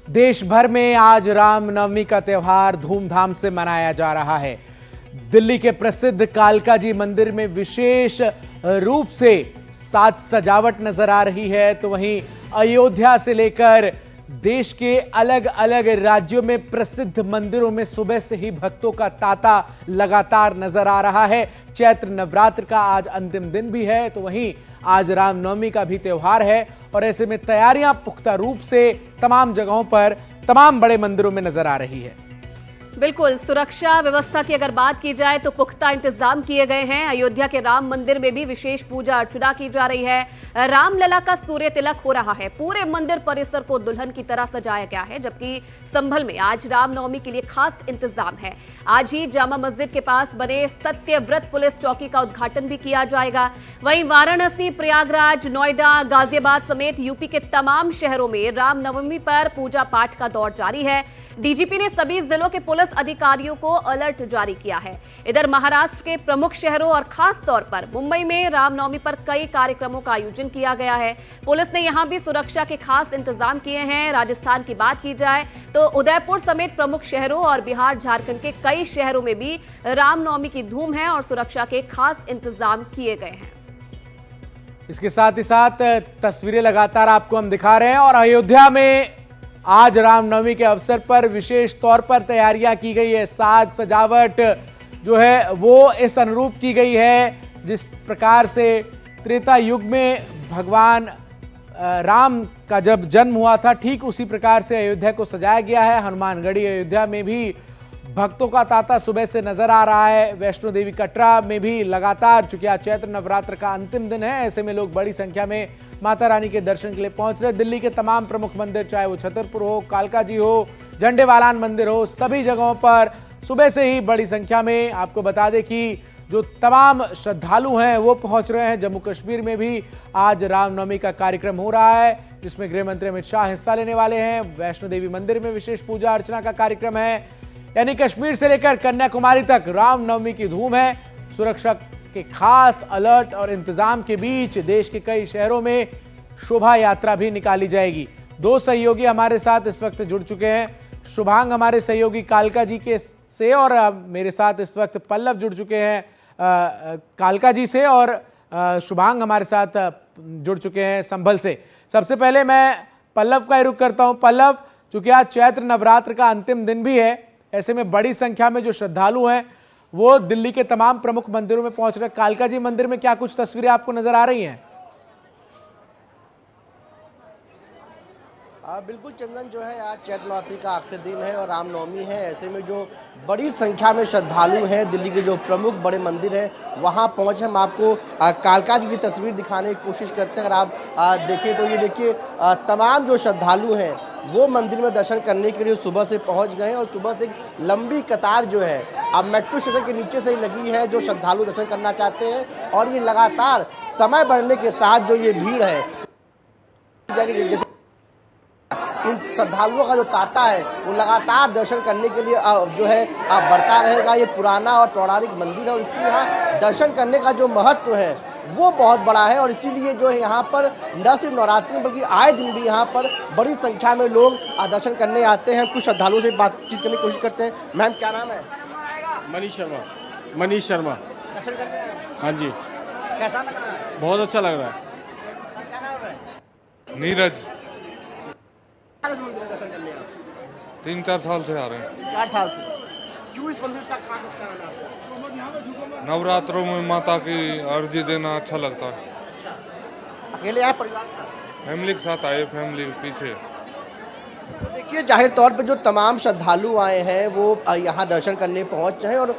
देश भर में आज रामनवमी का त्यौहार धूमधाम से मनाया जा रहा है। दिल्ली के प्रसिद्ध कालका जी मंदिर में विशेष रूप से साज सजावट नजर आ रही है, तो वहीं अयोध्या से लेकर देश के अलग अलग राज्यों में प्रसिद्ध मंदिरों में सुबह से ही भक्तों का तांता लगातार नजर आ रहा है। चैत्र नवरात्र का आज अंतिम दिन भी है, तो वहीं आज रामनवमी का भी त्यौहार है और ऐसे में तैयारियां पुख्ता रूप से तमाम जगहों पर तमाम बड़े मंदिरों में नजर आ रही है। बिल्कुल, सुरक्षा व्यवस्था की अगर बात की जाए तो पुख्ता इंतजाम किए गए हैं। अयोध्या के राम मंदिर में भी विशेष पूजा अर्चना की जा रही है। रामलला का सूर्य तिलक हो रहा है। पूरे मंदिर परिसर को दुल्हन की तरह सजाया गया है, जबकि संभल में आज रामनवमी के लिए खास इंतजाम है। आज ही जामा मस्जिद के पास बने सत्यव्रत पुलिस चौकी का उद्घाटन भी किया जाएगा। वहीं वाराणसी, प्रयागराज, नोएडा, गाजियाबाद समेत यूपी के तमाम शहरों में रामनवमी पर पूजा पाठ का दौर जारी है। डीजीपी ने सभी जिलों के पुलिस अधिकारियों को अलर्ट जारी किया है। इधर महाराष्ट्र के प्रमुख शहरों और खास तौर पर मुंबई में रामनवमी पर कई कार्यक्रमों का आयोजन किया गया है। पुलिस ने यहां भी सुरक्षा के खास इंतजाम किए हैं। राजस्थान की बात की जाए तो उदयपुर समेत प्रमुख शहरों और बिहार, झारखंड के कई शहरों में भी रामनवमी की धूम है और सुरक्षा के खास इंतजाम किए गए हैं। इसके साथ ही साथ तस्वीरें लगातार आपको हम दिखा रहे हैं और अयोध्या में आज रामनवमी के अवसर पर विशेष तौर पर तैयारियां की गई है। साज सजावट जो है वो इस अनुरूप की गई है जिस प्रकार से त्रेता युग में भगवान राम का जब जन्म हुआ था, ठीक उसी प्रकार से अयोध्या को सजाया गया है। हनुमानगढ़ी अयोध्या में भी भक्तों का तांता सुबह से नजर आ रहा है। वैष्णो देवी कटरा में भी लगातार, चूंकि आज चैत्र नवरात्र का अंतिम दिन है, ऐसे में लोग बड़ी संख्या में माता रानी के दर्शन के लिए पहुंच रहे। दिल्ली के तमाम प्रमुख मंदिर, चाहे वो छतरपुर हो, कालका जी हो, झंडेवालान मंदिर हो, सभी जगहों पर सुबह से ही बड़ी संख्या में, आपको बता दें कि जो तमाम श्रद्धालु हैं वो पहुंच रहे हैं। जम्मू कश्मीर में भी आज रामनवमी का कार्यक्रम हो रहा है, जिसमें गृह मंत्री अमित शाह हिस्सा लेने वाले हैं। वैष्णो देवी मंदिर में विशेष पूजा अर्चना का कार्यक्रम है। यानी कश्मीर से लेकर कन्याकुमारी तक रामनवमी की धूम है। सुरक्षा के खास अलर्ट और इंतजाम के बीच देश के कई शहरों में शोभा यात्रा भी निकाली जाएगी। दो सहयोगी हमारे साथ इस वक्त जुड़ चुके हैं। शुभांग हमारे सहयोगी कालका जी के से और मेरे साथ इस वक्त पल्लव जुड़ चुके हैं कालका जी से, और शुभांग हमारे साथ जुड़ चुके हैं संभल से। सबसे पहले मैं पल्लव का रुख करता हूं। पल्लव, चूंकि आज चैत्र नवरात्र का अंतिम दिन भी है, ऐसे में बड़ी संख्या में जो श्रद्धालु हैं वो दिल्ली के तमाम प्रमुख मंदिरों में पहुंच रहे। कालका जी मंदिर में क्या कुछ तस्वीरें आपको नजर आ रही हैं? बिल्कुल चंदन, जो है आज चैत्र नवरात्रि का आखिरी दिन है और रामनवमी है। ऐसे में जो बड़ी संख्या में श्रद्धालु हैं, दिल्ली के जो प्रमुख बड़े मंदिर हैं वहां पहुंचे। हम आपको कालका जी की तस्वीर दिखाने की कोशिश करते हैं। अगर आप देखें तो ये देखिए, तमाम जो श्रद्धालु हैं वो मंदिर में दर्शन करने के लिए सुबह से पहुंच गए हैं और सुबह से एक लंबी कतार जो है अब मेट्रो स्टेशन के नीचे से ही लगी है, जो श्रद्धालु दर्शन करना चाहते हैं। और ये लगातार समय बढ़ने के साथ जो ये भीड़ है, जैसे इन श्रद्धालुओं का जो तांता है वो लगातार दर्शन करने के लिए जो है बढ़ता रहेगा। ये पुराना और पौराणिक मंदिर है और इसको यहाँ दर्शन करने का जो महत्व है वो बहुत बड़ा है और इसीलिए जो है यहाँ पर न सिर्फ नवरात्रि में बल्कि आए दिन भी यहाँ पर बड़ी संख्या में लोग दर्शन करने आते हैं। कुछ श्रद्धालुओं से बातचीत करने की कोशिश करते हैं। मैम, क्या नाम है? मनीष शर्मा। मनीष शर्मा। दर्शन करने आए? हाँ जी। कैसा लग रहा है? बहुत अच्छा लग रहा है। सर, क्या नाम है? नीरज। मंदिर में दर्शन करने आए? 3-4 साल से आ रहे हैं। 4 साल से। क्यों इस मंदिर तक खास लगता है आपको? नवरात्रों में माता की अर्जी देना अच्छा लगता है। अकेले आए, परिवार के साथ? फैमिली के साथ आए, फैमिली के पीछे। देखिए, जाहिर तौर पर जो तमाम श्रद्धालु आए हैं वो यहाँ दर्शन करने पहुँच रहे हैं और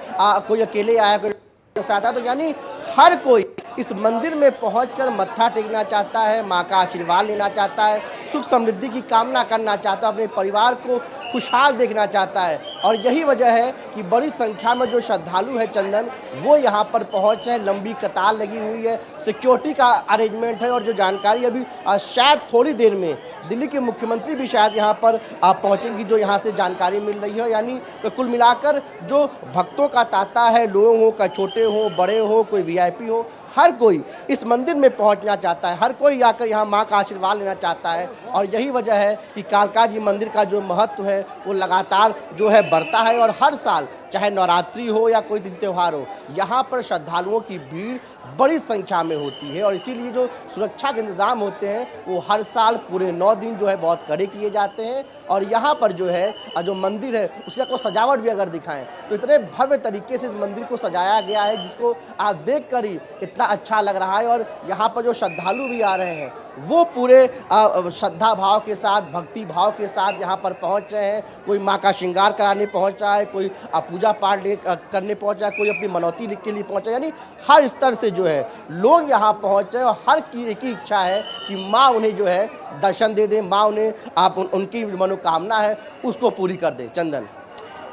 कोई अकेले आया, कोई के साथ आया, तो यानी हर कोई इस मंदिर में पहुंचकर मत्था टेकना चाहता है, माँ का आशीर्वाद लेना चाहता है, सुख समृद्धि की कामना करना चाहता है, अपने परिवार को खुशहाल देखना चाहता है। और यही वजह है कि बड़ी संख्या में जो श्रद्धालु है चंदन, वो यहाँ पर पहुँचे हैं। लंबी कतार लगी हुई है, सिक्योरिटी का अरेंजमेंट है। और जो जानकारी अभी शायद थोड़ी देर में दिल्ली के मुख्यमंत्री भी शायद यहाँ पर पहुँचेंगी, जो यहाँ से जानकारी मिल रही है। यानी तो कुल मिलाकर जो भक्तों का तांता है, लोग हो, का छोटे हो, बड़े हो, कोई वीआईपी हो, हर कोई इस मंदिर में पहुंचना चाहता है, हर कोई आकर यहाँ माँ का आशीर्वाद लेना चाहता है। और यही वजह है कि कालका जी मंदिर का जो महत्व है वो लगातार जो है बढ़ता है। और हर साल चाहे नवरात्रि हो या कोई दिन त्यौहार हो, यहाँ पर श्रद्धालुओं की भीड़ बड़ी संख्या में होती है। और इसीलिए जो सुरक्षा के इंतजाम होते हैं वो हर साल पूरे 9 दिन जो है बहुत कड़े किए जाते हैं। और यहाँ पर जो है जो मंदिर है उसका को सजावट भी अगर दिखाएं तो इतने भव्य तरीके से इस मंदिर को सजाया गया है, जिसको आप देख कर ही इतना अच्छा लग रहा है। और यहाँ पर जो श्रद्धालु भी आ रहे हैं वो पूरे श्रद्धा भाव के साथ, भक्ति भाव के साथ यहाँ पर पहुँच रहे हैं। कोई माँ का श्रृंगार कराने पहुँच रहा है, कोई पूजा पाठ करने पहुँचा है, कोई अपनी मनौती लिख के लिए पहुँचा। यानी हर स्तर से जो है लोग यहाँ पहुँच रहे हैं। और हर की एक ही इच्छा है कि माँ उन्हें जो है दर्शन दे दे, माँ उन्हें उनकी मनोकामना है उसको पूरी कर दे। चंदन।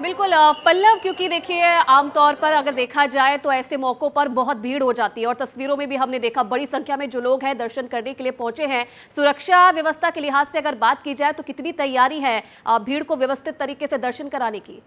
बिल्कुल पल्लव, क्योंकि देखिए आमतौर पर अगर देखा जाए तो ऐसे मौक़ों पर बहुत भीड़ हो जाती है और तस्वीरों में भी हमने देखा बड़ी संख्या में जो लोग हैं दर्शन करने के लिए पहुंचे हैं। सुरक्षा व्यवस्था के लिहाज से अगर बात की जाए तो कितनी तैयारी है भीड़ को व्यवस्थित तरीके से दर्शन कराने की?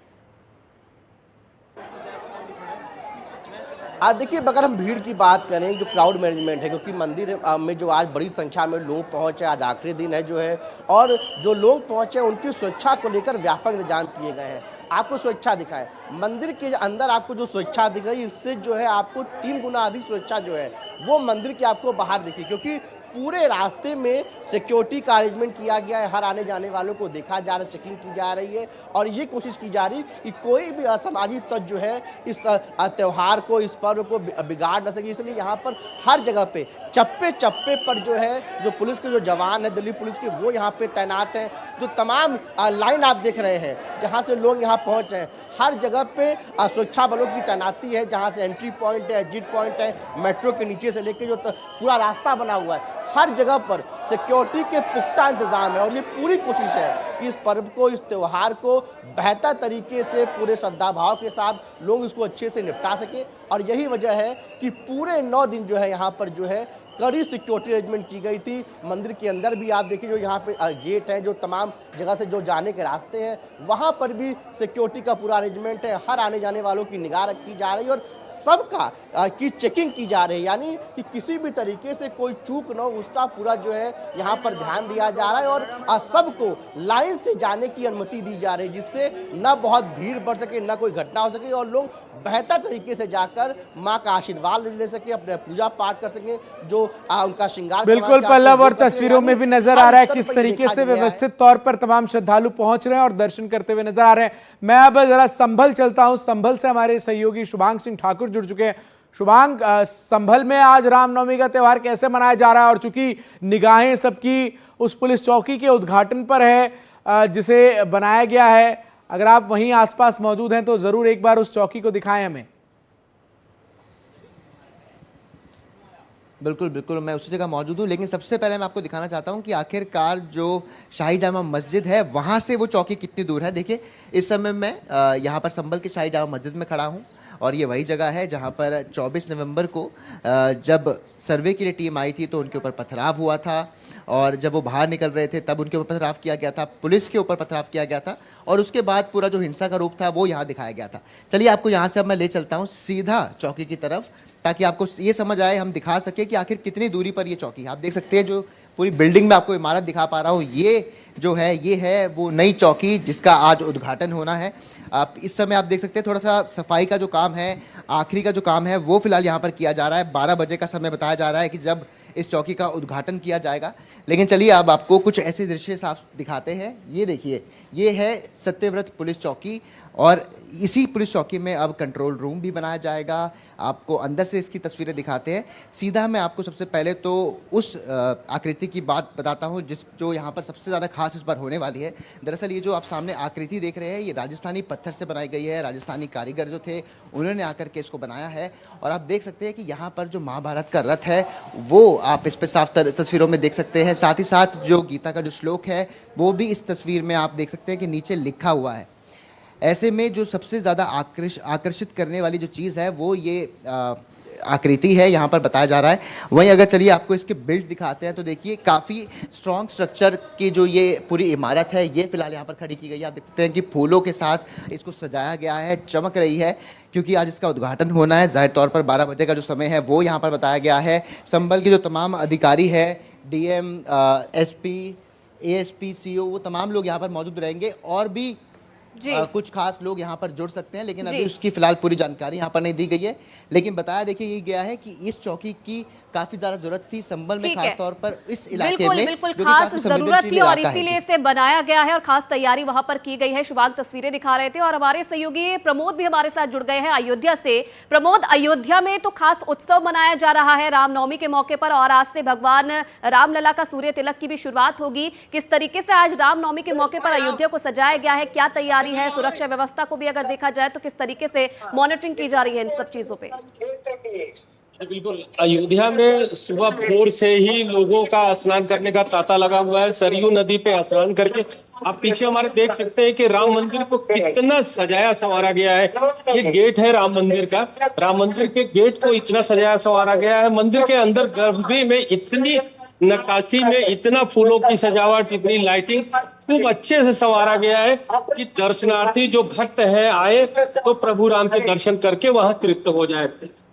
आज देखिए, अगर हम भीड़ की बात करें, जो क्राउड मैनेजमेंट है, क्योंकि मंदिर में जो आज बड़ी संख्या में लोग पहुंचे, आज आखिरी दिन है जो है, और जो लोग पहुंचे उनकी सुरक्षा को लेकर व्यापक इंतजाम किए गए हैं। आपको सुरक्षा दिखाएं, मंदिर के अंदर आपको जो सुरक्षा दिख रही है इससे जो है आपको 3 गुना अधिक सुरक्षा जो है वो मंदिर के आपको बाहर दिखी, क्योंकि पूरे रास्ते में सिक्योरिटी का अरेंजमेंट किया गया है। हर आने जाने वालों को देखा जा रहा है, चेकिंग की जा रही है। और ये कोशिश की जा रही कि कोई भी असामाजिक तत्व जो है इस त्यौहार को, इस पर्व को बिगाड़ न सके। इसलिए यहाँ पर हर जगह पे चप्पे चप्पे पर जो है जो पुलिस के जो जवान है, दिल्ली पुलिस के, वो यहाँ पे तैनात हैं। जो तमाम लाइन आप देख रहे हैं जहाँ से लोग यहाँ पहुँच रहे हैं, हर जगह पे सुरक्षा बलों की तैनाती है। जहाँ से एंट्री पॉइंट है, एग्जिट पॉइंट है, मेट्रो के नीचे से लेकर जो पूरा रास्ता बना हुआ है, हर जगह पर सिक्योरिटी के पुख्ता इंतजाम है। और ये पूरी कोशिश है कि इस पर्व को, इस त्यौहार को बेहतर तरीके से पूरे श्रद्धा भाव के साथ लोग इसको अच्छे से निपटा सके। और यही वजह है कि पूरे 9 दिन जो है यहाँ पर जो है कड़ी सिक्योरिटी अरेंजमेंट की गई थी। मंदिर के अंदर भी आप देखिए जो यहाँ पे गेट हैं, जो तमाम जगह से जो जाने के रास्ते हैं, वहाँ पर भी सिक्योरिटी का पूरा अरेंजमेंट है। हर आने जाने वालों की निगाह रखी जा रही है और सबका की चेकिंग की जा रही है, यानी कि किसी भी तरीके से कोई चूक न हो उसका पूरा जो है यहाँ पर ध्यान दिया जा रहा है। और सबको लाइन से जाने की अनुमति दी जा रही है, जिससे न बहुत भीड़ बढ़ सके, न कोई घटना हो सके और लोग बेहतर तरीके से जाकर माँ का आशीर्वाद ले सके, अपने पूजा पाठ कर सकें, जो उनका श्रृंगार। बिल्कुल पल्लव, और तस्वीरों में भी नजर आ रहा है किस तरीके से व्यवस्थित तौर पर तमाम श्रद्धालु पहुंच रहे हैं और दर्शन करते हुए नजर आ रहे हैं। मैं अब जरा संभल चलता हूं। संभल से हमारे सहयोगी शुभांग सिंह ठाकुर जुड़ चुके हैं। शुभांग, संभल में आज रामनवमी का त्यौहार कैसे मनाया जा रहा है? और चूंकि निगाहें सबकी उस पुलिस चौकी के उद्घाटन पर है जिसे बनाया गया है, अगर आप वहीं आसपास मौजूद हैं तो जरूर एक बार उस चौकी को दिखाएं हमें। बिल्कुल बिल्कुल, मैं उसी जगह मौजूद हूँ। लेकिन सबसे पहले मैं आपको दिखाना चाहता हूँ कि आखिरकार जो शाही जामा मस्जिद है वहाँ से वो चौकी कितनी दूर है। देखिए, इस समय मैं यहाँ पर संभल के शाही जामा मस्जिद में खड़ा हूँ और ये वही जगह है जहाँ पर 24 नवंबर को जब सर्वे के लिए टीम आई थी तो उनके ऊपर पथराव हुआ था। और जब वो बाहर निकल रहे थे तब उनके ऊपर पथराव किया गया था, पुलिस के ऊपर पथराव किया गया था और उसके बाद पूरा जो हिंसा का रूप था वो यहाँ दिखाया गया था। चलिए आपको यहाँ से अब मैं ले चलता हूँ सीधा चौकी की तरफ, ताकि आपको ये समझ आए, हम दिखा सके कि आखिर कितनी दूरी पर ये चौकी है। आप देख सकते हैं जो पूरी बिल्डिंग में आपको इमारत दिखा पा रहा हूँ, ये जो है ये है वो नई चौकी जिसका आज उद्घाटन होना है। आप इस समय आप देख सकते हैं थोड़ा सा सफाई का जो काम है, आखिरी का जो काम है वो फिलहाल यहाँ पर किया जा रहा है। 12 बजे का समय बताया जा रहा है कि जब इस चौकी का उद्घाटन किया जाएगा। लेकिन चलिए अब आपको कुछ ऐसे दृश्य साफ दिखाते हैं। ये देखिए, ये है सत्यव्रत पुलिस चौकी और इसी पुलिस चौकी में अब कंट्रोल रूम भी बनाया जाएगा। आपको अंदर से इसकी तस्वीरें दिखाते हैं। सीधा मैं आपको सबसे पहले तो उस आकृति की बात बताता हूँ जो यहाँ पर सबसे ज़्यादा खास इस बार होने वाली है। दरअसल ये जो आप सामने आकृति देख रहे हैं, ये राजस्थानी पत्थर से बनाई गई है। राजस्थानी कारीगर जो थे उन्होंने आकर के इसको बनाया है। और आप देख सकते हैं कि यहाँ पर जो महाभारत का रथ है वो आप इस पर साफ तस्वीरों में देख सकते हैं। साथ ही साथ जो गीता का जो श्लोक है वो भी इस तस्वीर में आप देख सकते हैं कि नीचे लिखा हुआ है। ऐसे में जो सबसे ज़्यादा आकर्षित करने वाली जो चीज़ है वो ये आकृति है, यहाँ पर बताया जा रहा है। वहीं अगर चलिए आपको इसके बिल्ड दिखाते हैं तो देखिए काफ़ी स्ट्रॉन्ग स्ट्रक्चर की जो ये पूरी इमारत है ये फिलहाल यहाँ पर खड़ी की गई है। आप देख सकते हैं कि फूलों के साथ इसको सजाया गया है, चमक रही है क्योंकि आज इसका उद्घाटन होना है। जाहिर तौर पर 12 बजे का जो समय है वो यहाँ पर बताया गया है। संबल के जो तमाम अधिकारी है, DM, SP, ASP, CO, वो तमाम लोग यहाँ पर मौजूद रहेंगे और भी कुछ खास लोग यहाँ पर जुड़ सकते हैं, लेकिन अभी उसकी फिलहाल पूरी जानकारी यहाँ पर नहीं दी गई है। लेकिन बताया देखिए ये गया है कि इस चौकी की काफी ज्यादा जरूरत थी संभल में, खास तौर पर इस इलाके में बिल्कुल खास जरूरत थी और इसीलिए इसे बनाया गया है और खास तैयारी वहां पर की गई है। शुभांग तस्वीरें दिखा रहे थे और हमारे सहयोगी प्रमोद भी हमारे साथ जुड़ गए हैं अयोध्या से। प्रमोद, अयोध्या में तो खास उत्सव मनाया जा रहा है रामनवमी के मौके पर और आज से भगवान रामलला का सूर्य तिलक की भी शुरुआत होगी। किस तरीके से आज रामनवमी के मौके पर अयोध्या को सजाया गया है, क्या तैयारी है? सुरक्षा व्यवस्था को भी अगर देखा जाए तो किस तरीके से मॉनिटरिंग की जा रही है इन सब चीजों पे? बिल्कुल, अयोध्या में सुबह भोर से ही लोगों का स्नान करने का तांता लगा हुआ है। सरयू नदी पे स्नान करके आप पीछे हमारे देख सकते हैं कि राम मंदिर को कितना सजाया संवारा गया है। ये गेट है राम मंदिर का। राम मंदिर के गेट को इतना सजाया संवारा गया है। मंदिर के अंदर गर्भगृह में इतनी नक्काशी में इतना फूलों की सजावट, इतनी लाइटिंग खूब अच्छे से संवारा गया है कि दर्शनार्थी जो भक्त हैं आए तो प्रभु राम के दर्शन करके वहां तृप्त हो जाए।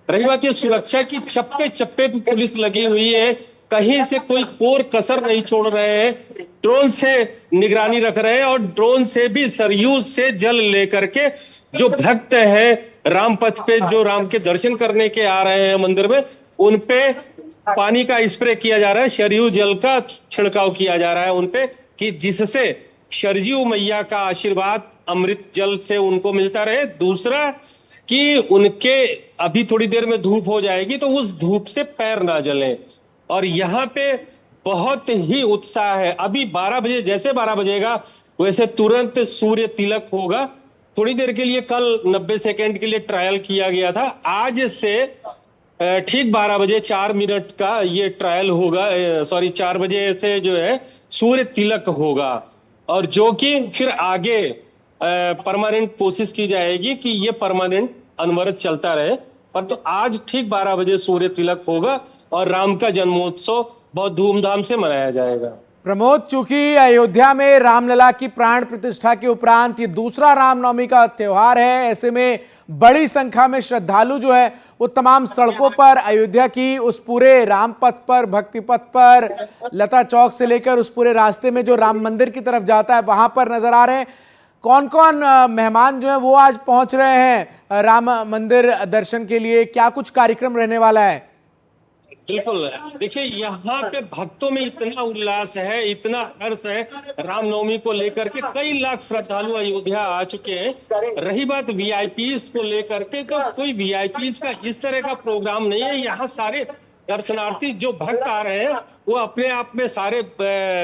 रही बात ये सुरक्षा की, चप्पे चप्पे पे पुलिस लगी हुई है, कहीं से कोई कोर कसर नहीं छोड़ रहे हैं। ड्रोन से निगरानी रख रहे हैं और ड्रोन से भी सरयू से जल लेकर के जो भक्त हैं रामपथ पे, जो राम के दर्शन करने के आ रहे हैं मंदिर में, उनपे पानी का स्प्रे किया जा रहा है, सरयू जल का छिड़काव किया जा रहा है उनपे, कि जिससे सरयू मैया का आशीर्वाद अमृत जल से उनको मिलता रहे। दूसरा कि उनके अभी थोड़ी देर में धूप हो जाएगी तो उस धूप से पैर ना जलें। और यहाँ पे बहुत ही उत्साह है। अभी 12 बजे, जैसे 12 बजेगा वैसे तुरंत सूर्य तिलक होगा। थोड़ी देर के लिए कल 90 सेकेंड के लिए ट्रायल किया गया था। आज से ठीक 12 बजे 4 मिनट का ये ट्रायल होगा, 4 बजे से जो है सूर्य तिलक होगा और जो कि फिर आगे परमानेंट कोशिश की जाएगी कि ये परमानेंट अनवरत चलता रहे। पर तो आज ठीक 12 बजे सूर्य तिलक होगा और राम का जन्मोत्सव बहुत धूमधाम से मनाया जाएगा। प्रमोद, चूंकि अयोध्या में रामलला की प्राण प्रतिष्ठा के उपरांत ये दूसरा रामनवमी का त्योहार है, ऐसे में बड़ी संख्या में श्रद्धालु जो है वो तमाम सड़कों पर, अयोध्या की उस पूरे रामपथ पर, भक्ति पथ पर, लता चौक से लेकर उस पूरे रास्ते में जो राम मंदिर की तरफ जाता है वहां पर नजर आ रहे हैं। कौन कौन मेहमान जो है वो आज पहुंच रहे हैं राम मंदिर दर्शन के लिए? क्या कुछ कार्यक्रम रहने वाला है? बिल्कुल, देखिए यहाँ पे भक्तों में इतना उल्लास है, इतना हर्ष है रामनवमी को लेकर के। कई लाख श्रद्धालु अयोध्या आ चुके हैं। रही बात वीआईपीज को लेकर के, तो कोई वीआईपीज का इस तरह का प्रोग्राम नहीं है। यहाँ सारे दर्शनार्थी जो भक्त आ रहे हैं वो अपने आप में सारे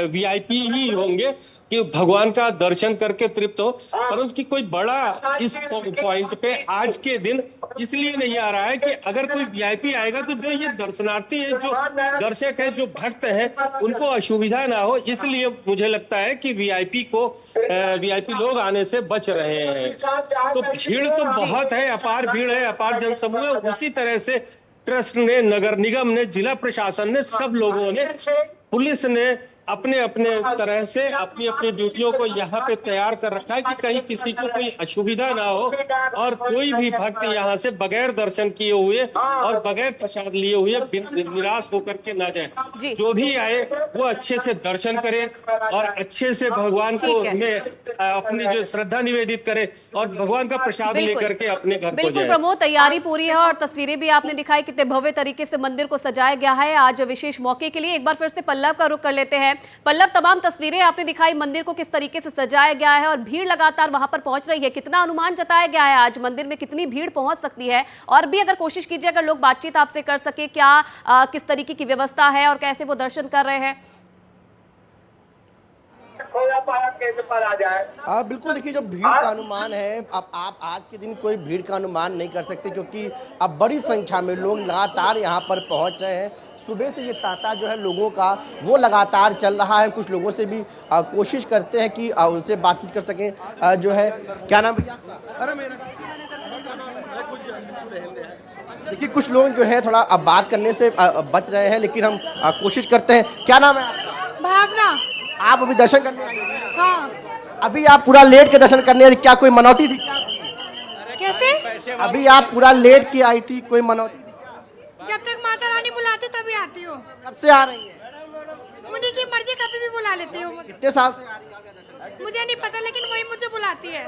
वीआईपी ही होंगे कि भगवान का दर्शन करके तृप्त हो। परंतु कि कोई बड़ा इस पॉइंट पे आज के दिन इसलिए नहीं आ रहा है कि अगर कोई वीआईपी आएगा तो जो ये दर्शनार्थी है, जो दर्शक है, जो भक्त है, उनको असुविधा ना हो, इसलिए मुझे लगता है कि वीआईपी लोग आने से बच रहे हैं। तो भीड़ तो बहुत है, अपार भीड़ है, अपार जनसमूह है। उसी तरह से ट्रस्ट ने, नगर निगम ने, जिला प्रशासन ने, सब लोगों ने, पुलिस ने अपने अपने तरह से अपनी अपनी ड्यूटियों को यहाँ पे तैयार कर रखा है कि कहीं किसी को कोई असुविधा ना हो और कोई भी भक्त यहाँ से बगैर दर्शन किए हुए और बगैर प्रसाद लिए हुए निराश होकर के ना जाए। जो भी आए वो अच्छे से दर्शन करे और अच्छे से भगवान को में अपनी जो श्रद्धा निवेदित करे और भगवान का प्रसाद लेकर के अपने घर को जाए। बिल्कुल प्रमोद, तैयारी पूरी है और तस्वीरें भी आपने दिखाई कितने भव्य तरीके से मंदिर को सजाया गया है आज विशेष मौके के लिए। एक बार फिर से पल्लव पल्लव का रुख कर लेते हैं। पल्लव, तमाम तस्वीरें आपने दिखाई मंदिर को किस तरीके से सजाया गया है और भीड़ लगातार वहां पर पहुंच रही है, कितना अनुमान जताया गया है आज मंदिर में कितनी भीड़ पहुंच सकती है? और भी अगर कोशिश कीजिए अगर लोग बातचीत आपसे कर सके, क्या किस तरीके की व्यवस्था है और कैसे वो दर्शन कर रहे हैं? बिल्कुल, देखिए जो भीड़ का अनुमान है, अब आप आज के दिन कोई भीड़ का अनुमान नहीं कर सकते क्योंकि अब बड़ी संख्या में लोग लगातार यहाँ पर पहुँच रहे हैं। सुबह से ये तांता जो है लोगों का वो लगातार चल रहा है। कुछ लोगों से भी कोशिश करते हैं कि उनसे बातचीत कर सकें। जो है, क्या नाम भैया आपका? अरे मेरा देखिए, कुछ लोग जो है थोड़ा अब बात करने से बच रहे हैं, लेकिन हम कोशिश करते हैं। क्या नाम है आपका? भावना। आप अभी दर्शन करने आई हैं? हाँ। अभी आप पूरा लेट के दर्शन करने आई, क्या कोई मनौती थी क्या? कैसे? अभी आप पूरा लेट के आई थी, कोई मनौती थी क्या? जब तक माता रानी बुलाती तभी आती हूँ। कब से आ रही है? उन्हीं की मर्जी, कभी भी बुला लेती हूँ। कितने साल से आ रही है आप यहाँ दर्शन? मुझे नहीं पता, लेकिन वही मुझे बुलाती है।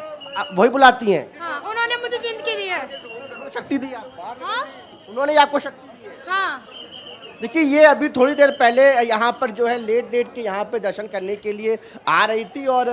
वही बुलाती हैं? हाँ, उन्होंने मुझे जिंदगी दी है। शक्ति दी आपको? हाँ उन्होंने आपको शक्ति दी है? हाँ। देखिए, ये अभी थोड़ी देर पहले यहाँ पर जो है लेट के यहाँ पे दर्शन करने के लिए आ रही थी और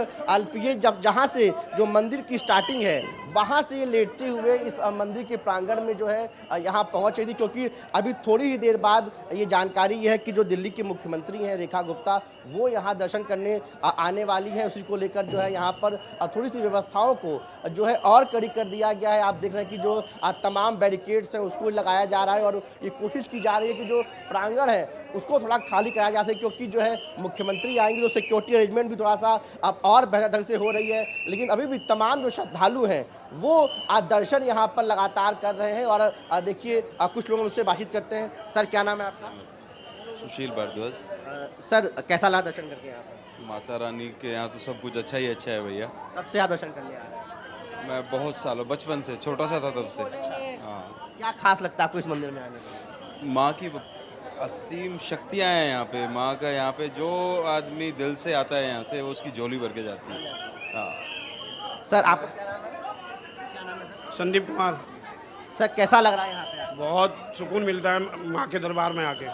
ये जब जहाँ से जो मंदिर की स्टार्टिंग है वहाँ से ये लेटते हुए इस मंदिर के प्रांगण में जो है यहाँ पहुँच रही थी, क्योंकि अभी थोड़ी ही देर बाद ये जानकारी है कि जो दिल्ली की मुख्यमंत्री हैं रेखा गुप्ता, वो यहाँ दर्शन करने आने वाली हैं। उसी को लेकर जो है यहाँ पर थोड़ी सी व्यवस्थाओं को जो है और कड़ी कर दिया गया है। आप देख रहे हैं कि जो तमाम बैरिकेड्स हैं उसको लगाया जा रहा है और ये कोशिश की जा रही है कि जो प्रांगण है उसको थोड़ा खाली कराया जा सके, क्योंकि जो है मुख्यमंत्री आएंगे तो सिक्योरिटी अरेंजमेंट भी थोड़ा सा अब और बेहतर ढंग से हो रही है। लेकिन अभी भी तमाम जो श्रद्धालु हैं वो दर्शन यहाँ पर लगातार कर रहे हैं। और देखिए, कुछ लोग उससे बातचीत करते हैं। सर, क्या नाम है आपका? सुशील भारद्वाज। सर, कैसा लगा दर्शन करके यहाँ पर? माता रानी के यहाँ तो सब कुछ अच्छा ही अच्छा है भैया। कब से आप दर्शन करने आ रहे हैं? मैं बहुत सालों, बचपन से, छोटा सा था तब से। हाँ। क्या खास लगता है आपको इस मंदिर में आने में? माँ की असीम शक्तियाँ हैं यहाँ पे। माँ का यहाँ पे जो आदमी दिल से आता है यहाँ से, वो उसकी झोली भर के जाती है। हाँ। सर, आपका क्या नाम है? संदीप कुमार। सर, कैसा लग रहा है यहाँ पे? बहुत सुकून मिलता है माँ के दरबार में आके।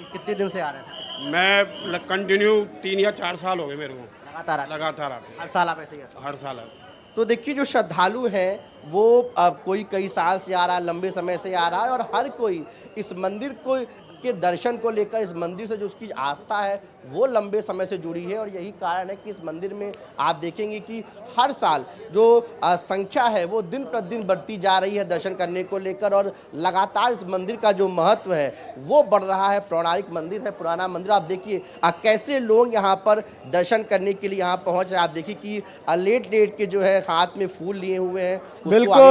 कितने दिन से आ रहे हैं? मैं कंटिन्यू 3 या 4 साल हो गए मेरे को लगातार आके। हर साल आप ऐसे ही आते हैं? हर साल आते। तो देखिए, जो श्रद्धालु हैं वो कोई कई साल से आ रहा है, लंबे समय से आ रहा है, और हर कोई इस मंदिर को के दर्शन को लेकर, इस मंदिर से जो उसकी आस्था है वो लंबे समय से जुड़ी है। और यही कारण है कि इस मंदिर में आप देखेंगे कि हर साल जो संख्या है वो दिन प्रतिदिन बढ़ती जा रही है दर्शन करने को लेकर, और लगातार इस मंदिर का जो महत्व है वो बढ़ रहा है। पौराणिक मंदिर है, पुराना मंदिर। आप देखिए कैसे लोग यहाँ पर दर्शन करने के लिए यहाँ पहुँच रहे हैं। आप देखिए कि लेट के जो है हाथ में फूल लिए हुए हैं।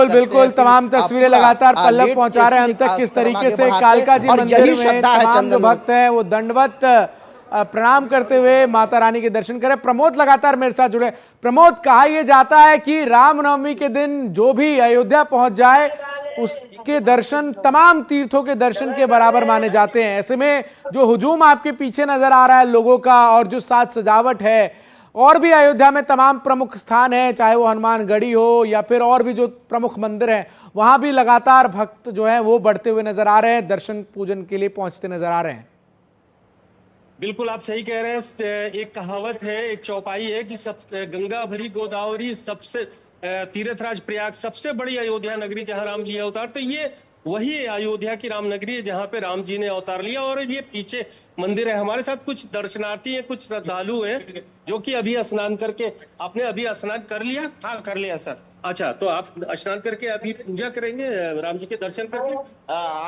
बिल्कुल तमाम तस्वीरें लगातार पल्लव पहुंचा रहे हैं हम तक, किस तरीके से कालका जी मंदिर में तमाम जो भक्त हैं वो दंडवत प्रणाम करते हुए माता रानी के दर्शन करें। प्रमोद लगातार मेरे साथ जुड़े। प्रमोद, कहा यह जाता है कि रामनवमी के दिन जो भी अयोध्या पहुंच जाए उसके दर्शन तमाम तीर्थों के दर्शन के बराबर माने जाते हैं। ऐसे में जो हुजूम आपके पीछे नजर आ रहा है लोगों का, और जो साज सजावट है, और भी अयोध्या में तमाम प्रमुख स्थान हैं, चाहे वो हनुमानगढ़ी हो या फिर और भी जो प्रमुख मंदिर हैं, वहां भी लगातार भक्त जो हैं वो बढ़ते हुए नजर आ रहे हैं, दर्शन पूजन के लिए पहुंचते नजर आ रहे हैं। बिल्कुल आप सही कह रहे हैं। एक कहावत है, एक चौपाई है कि सब गंगा भरी गोदावरी सबसे तीर्थराज प्रयाग सबसे बड़ी अयोध्या नगरी जहां राम लिया अवतार। तो ये वही अयोध्या की राम नगरी है जहां पे राम जी ने अवतार लिया। और ये पीछे मंदिर है। हमारे साथ कुछ दर्शनार्थी हैं, कुछ श्रद्धालु हैं जो कि अभी स्नान करके, आपने अभी स्नान कर लिया? हाँ, कर लिया सर। अच्छा, तो आप स्नान करके अभी पूजा करेंगे, राम जी के दर्शन करके?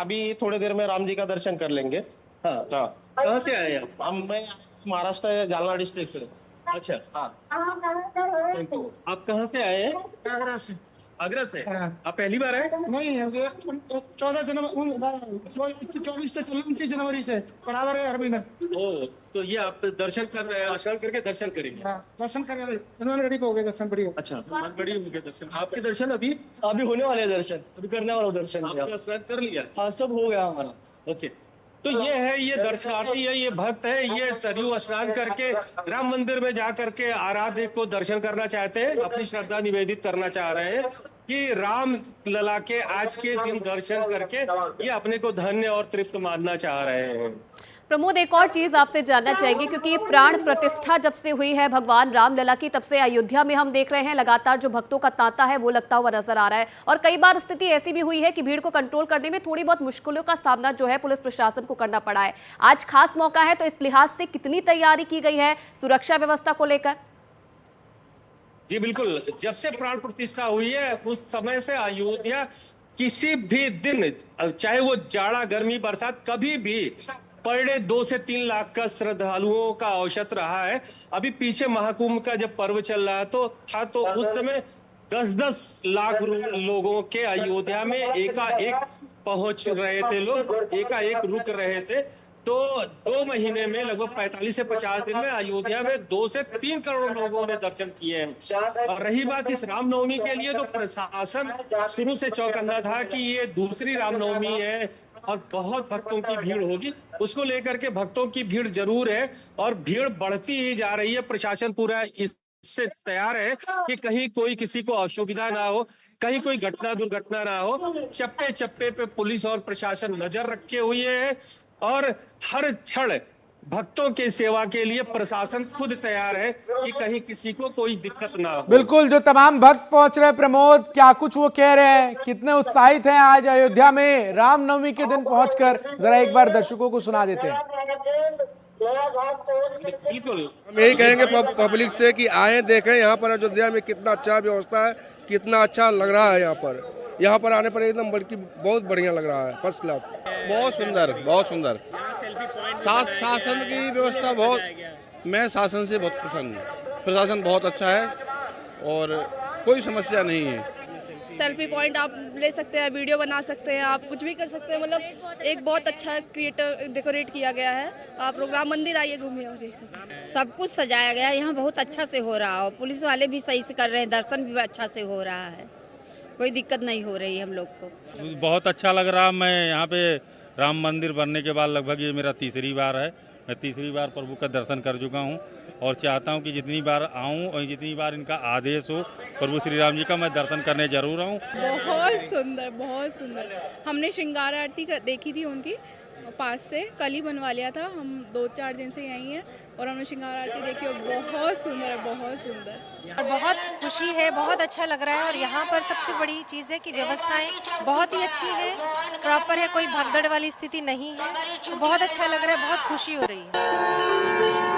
अभी थोड़ी देर में राम जी का दर्शन कर लेंगे। हाँ। कहाँ से आए आप? मैं महाराष्ट्र जालना डिस्ट्रिक्ट से। अच्छा, हाँ। Thank you. आप कहाँ से आए हैं? आगरा से। आगरा से? हाँ। आप पहली बार आए? नहीं, 14 जनवरी 24 से 29 जनवरी से बराबर है हर महीना। ओ, तो ये आप दर्शन कर रहे हैं, स्नान करके दर्शन करेंगे? हाँ, दर्शन कर हनुमानगढ़ी को हो गए दर्शन। बढ़िया। अच्छा, हनुमानगढ़ी हो गए दर्शन। आपके दर्शन अभी होने वाले दर्शन, अभी करने वाला दर्शन। आपने स्नान कर लिया? हाँ, सब हो गया हमारा। ओके, तो ये है, ये दर्शनार्थी है, ये भक्त है, ये सरयू स्नान करके राम मंदिर में जा करके आराध्य को दर्शन करना चाहते हैं, अपनी श्रद्धा निवेदित करना चाह रहे हैं कि राम लला के आज के दिन दर्शन करके ये अपने को धन्य और तृप्त मानना चाह रहे हैं। प्रमोद, एक और चीज आपसे जानना चाहेंगे, क्योंकि प्राण प्रतिष्ठा जब से हुई है भगवान रामलला की, तब से अयोध्या में हम देख रहे हैं लगातार जो भक्तों का तांता है वो लगता हुआ नजर आ रहा है। और कई बार स्थिति ऐसी भी हुई है कि भीड़ को कंट्रोल करने में थोड़ी बहुत मुश्किलों का सामना जो है पुलिस प्रशासन को करना पड़ा है। आज खास मौका है, तो इस लिहाज से कितनी तैयारी की गई है सुरक्षा व्यवस्था को लेकर? जी बिल्कुल, जब से प्राण प्रतिष्ठा हुई है उस समय से अयोध्या किसी भी दिन, चाहे वो जाड़ा गर्मी बरसात, कभी भी पर डे 2 से 3 लाख का श्रद्धालुओं का औसत रहा है। अभी पीछे महाकुंभ का जब पर्व चल रहा तो उस समय 10-10 लाख लोगों के अयोध्या में एकाएक पहुंच रहे थे, लोग एकाएक रुक रहे थे। तो 2 महीने में लगभग 45 से 50 दिन में अयोध्या में 2 से 3 करोड़ लोगों ने दर्शन किए हैं। और रही बात इस रामनवमी के लिए, तो प्रशासन शुरू से चौकन्ना था कि ये दूसरी रामनवमी है और बहुत भक्तों की भीड़ होगी। उसको लेकर के भक्तों की भीड़ जरूर है और भीड़ बढ़ती ही जा रही है। प्रशासन पूरा इससे तैयार है कि कहीं कोई किसी को असुविधा ना हो, कहीं कोई घटना दुर्घटना ना हो। चप्पे चप्पे पे पुलिस और प्रशासन नजर रखे हुए है और हर क्षण भक्तों के सेवा के लिए प्रशासन खुद तैयार है कि कहीं किसी को कोई दिक्कत ना हो। बिल्कुल, जो तमाम भक्त पहुंच रहे हैं प्रमोद, क्या कुछ वो कह रहे हैं, कितने उत्साहित हैं आज अयोध्या में रामनवमी के दिन पहुंचकर, जरा एक बार दर्शकों को सुना देते हैं। बिल्कुल, हम यही कहेंगे पब्लिक से कि आए देखें यहाँ पर अयोध्या में कितना अच्छा व्यवस्था है, कितना अच्छा लग रहा है। यहाँ पर आने पर एकदम बल्कि बहुत बढ़िया लग रहा है, फर्स्ट क्लास। बहुत सुंदर, बहुत सुंदर। शासन की व्यवस्था बहुत, मैं शासन से बहुत प्रसन्न हूँ। प्रशासन बहुत अच्छा है और कोई समस्या नहीं है। सेल्फी पॉइंट आप ले सकते हैं, वीडियो बना सकते हैं, आप कुछ भी कर सकते हैं। मतलब एक बहुत अच्छा डेकोरेट किया गया है। आप प्रोग्राम मंदिर आइए, घूमिए और यही सब कुछ सजाया गया है। यहाँ बहुत अच्छा से हो रहा है, पुलिस वाले भी सही से कर रहे हैं, दर्शन भी अच्छा से हो रहा है, कोई दिक्कत नहीं हो रही है हम लोग को। बहुत अच्छा लग रहा। मैं यहाँ पे राम मंदिर बनने के बाद लगभग ये मेरा तीसरी बार है। मैं तीसरी बार प्रभु का दर्शन कर चुका हूँ और चाहता हूँ कि जितनी बार आऊँ और जितनी बार इनका आदेश हो प्रभु श्री राम जी का, मैं दर्शन करने जरूर आऊँ। बहुत सुंदर, बहुत सुंदर। हमने श्रृंगार आरती देखी थी उनकी पास से, कल ही बनवा लिया था। हम 2-4 दिन से यहीं हैं और हमने श्रृंगार आरती देखी और बहुत सुंदर है, बहुत सुंदर। बहुत खुशी है, बहुत अच्छा लग रहा है। और यहाँ पर सबसे बड़ी चीज़ है कि व्यवस्थाएं बहुत ही अच्छी है, प्रॉपर है, कोई भगदड़ वाली स्थिति नहीं है। तो बहुत अच्छा लग रहा है, बहुत खुशी हो रही है।